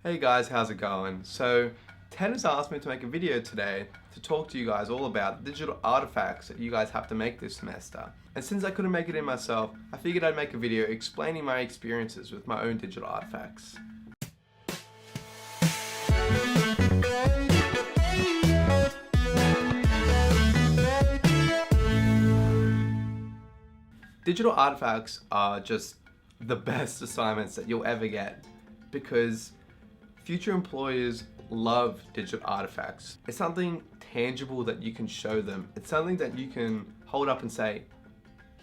Hey guys, how's it going? So, Ted has asked me to make a video today to talk to you guys all about digital artifacts that you guys have to make this semester. And since I couldn't make it in myself, I figured I'd make a video explaining my experiences with my own digital artifacts. Digital artifacts are just the best assignments that you'll ever get because future employers love digital artifacts. It's something tangible that you can show them. It's something that you can hold up and say,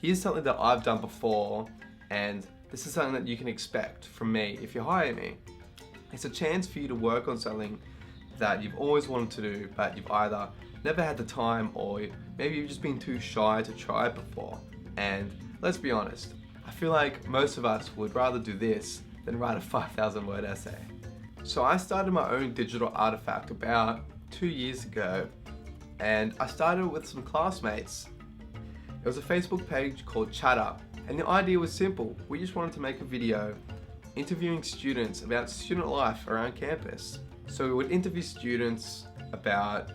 here's something that I've done before, and this is something that you can expect from me if you hire me. It's a chance for you to work on something that you've always wanted to do, but you've either never had the time or maybe you've just been too shy to try it before. And let's be honest, I feel like most of us would rather do this than write a 5,000 word essay. So I started my own digital artifact about 2 years ago, and I started with some classmates. It was a Facebook page called Chattr, and the idea was simple. We just wanted to make a video interviewing students about student life around campus. So we would interview students about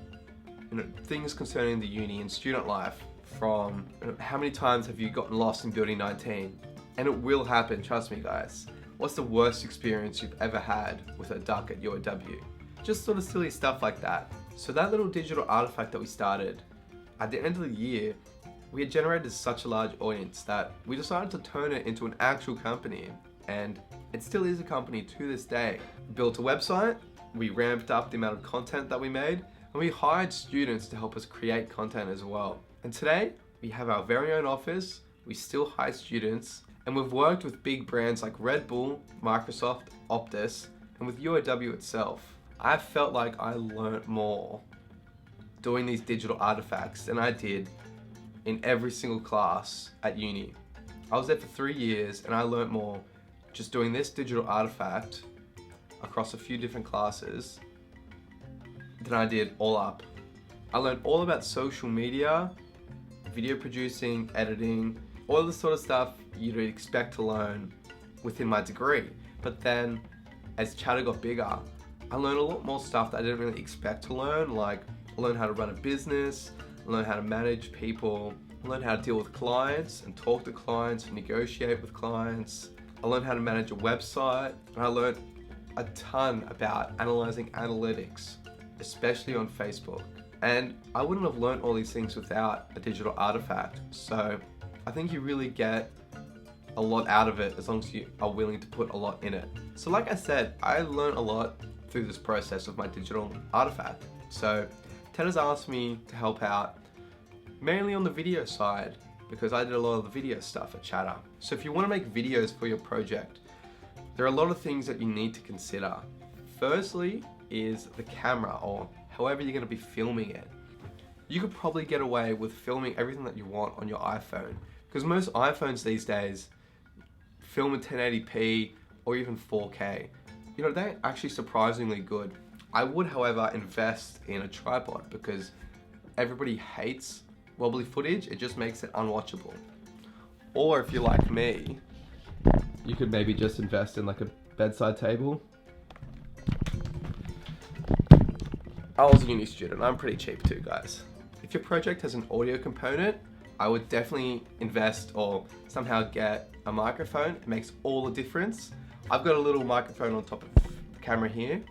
things concerning the uni and student life, from how many times have you gotten lost in building 19? And it will happen, trust me guys. What's the worst experience you've ever had with a duck at UOW? Just sort of silly stuff like that. So that little digital artifact that we started, at the end of the year, we had generated such a large audience that we decided to turn it into an actual company. And it still is a company to this day. We built a website, we ramped up the amount of content that we made, and we hired students to help us create content as well. And today, we have our very own office, we still hire students, and we've worked with big brands like Red Bull, Microsoft, Optus, and with UOW itself. I felt like I learnt more doing these digital artifacts than I did in every single class at uni. I was there for 3 years and I learnt more just doing this digital artifact across a few different classes than I did all up. I learned all about social media, video producing, editing, all the sort of stuff you'd expect to learn within my degree. But then as Chattr got bigger, I learned a lot more stuff that I didn't really expect to learn. Like I learned how to run a business, I learned how to manage people, I learned how to deal with clients and talk to clients and negotiate with clients. I learned how to manage a website, and I learned a ton about analyzing analytics, especially on Facebook. And I wouldn't have learned all these things without a digital artifact. So I think you really get a lot out of it as long as you are willing to put a lot in it. So like I said, I learned a lot through this process of my digital artifact. So Ted has asked me to help out mainly on the video side because I did a lot of the video stuff at Chattr. So if you want to make videos for your project, there are a lot of things that you need to consider. Firstly is the camera, or however you're going to be filming it. You could probably get away with filming everything that you want on your iPhone, because most iPhones these days film in 1080p or even 4K. They're actually surprisingly good. I would, however, invest in a tripod because everybody hates wobbly footage. It just makes it unwatchable. Or if you're like me, you could maybe just invest in like a bedside table. I was a uni student, I'm pretty cheap too, guys. If your project has an audio component, I would definitely invest or somehow get a microphone. It makes all the difference. I've got a little microphone on top of the camera here,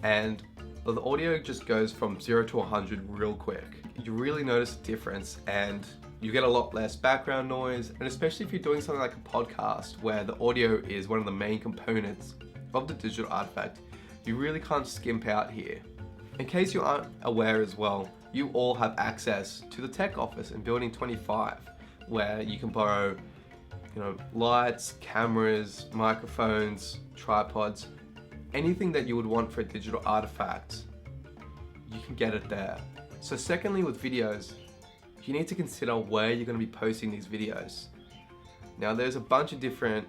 and the audio just goes from 0 to 100 real quick. You really notice a difference, and you get a lot less background noise, and especially if you're doing something like a podcast where the audio is one of the main components of the digital artifact, you really can't skimp out here. In case you aren't aware as well, you all have access to the tech office in building 25, where you can borrow lights, cameras, microphones, tripods, anything that you would want for a digital artifact, you can get it there. So secondly, with videos, you need to consider where you're going to be posting these videos. Now there's a bunch of different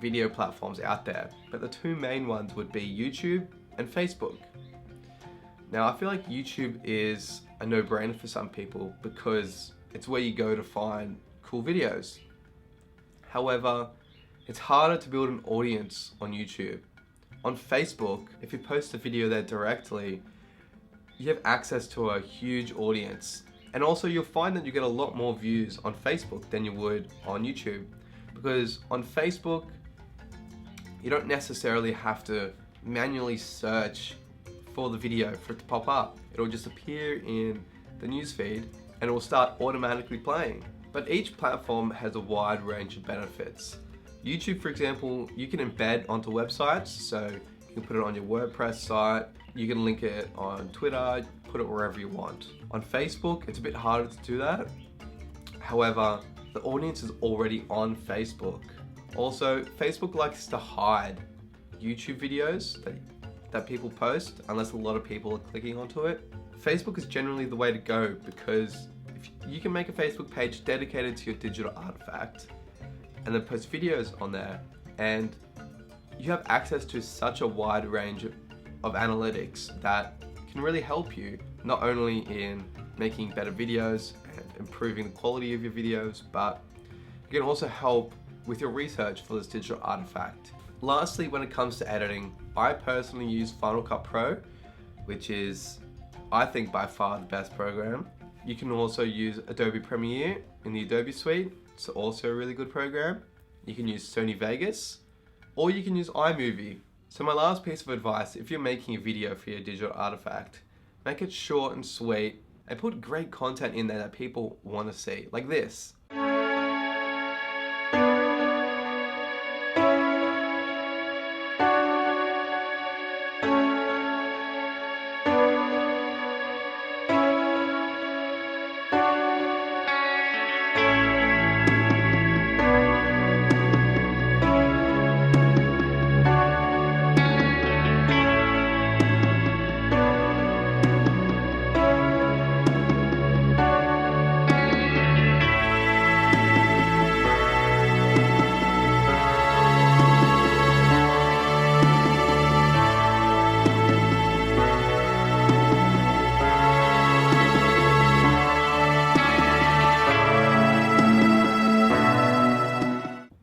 video platforms out there, but the two main ones would be YouTube and Facebook. Now I feel like YouTube is a no-brainer for some people because it's where you go to find cool videos. However, it's harder to build an audience on YouTube On Facebook, if you post a video there directly, you have access to a huge audience. And also you'll find that you get a lot more views on Facebook than you would on YouTube. Because on Facebook, you don't necessarily have to manually search for the video for it to pop up. It'll just appear in the newsfeed and it will start automatically playing. But each platform has a wide range of benefits. YouTube, for example, you can embed onto websites, so you can put it on your WordPress site, you can link it on Twitter, put it wherever you want. On Facebook, it's a bit harder to do that. However, the audience is already on Facebook. Also, Facebook likes to hide YouTube videos that people post unless a lot of people are clicking onto it. Facebook is generally the way to go because if you can make a Facebook page dedicated to your digital artifact and then post videos on there, and you have access to such a wide range of analytics that can really help you not only in making better videos and improving the quality of your videos, but it can also help with your research for this digital artifact. Lastly, when it comes to editing, I personally use Final Cut Pro, which is, I think, by far the best program. You can also use Adobe Premiere in the Adobe suite. It's also a really good program. You can use Sony Vegas, or you can use iMovie. So my last piece of advice, if you're making a video for your digital artifact, make it short and sweet and put great content in there that people want to see, like this.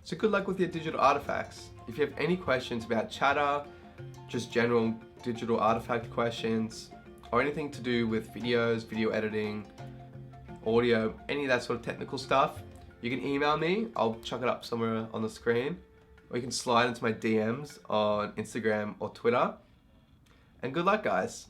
So good luck with your digital artifacts. If you have any questions about Chattr, just general digital artifact questions, or anything to do with videos, video editing, audio, any of that sort of technical stuff, you can email me. I'll chuck it up somewhere on the screen, or you can slide into my DMs on Instagram or Twitter. And good luck, guys.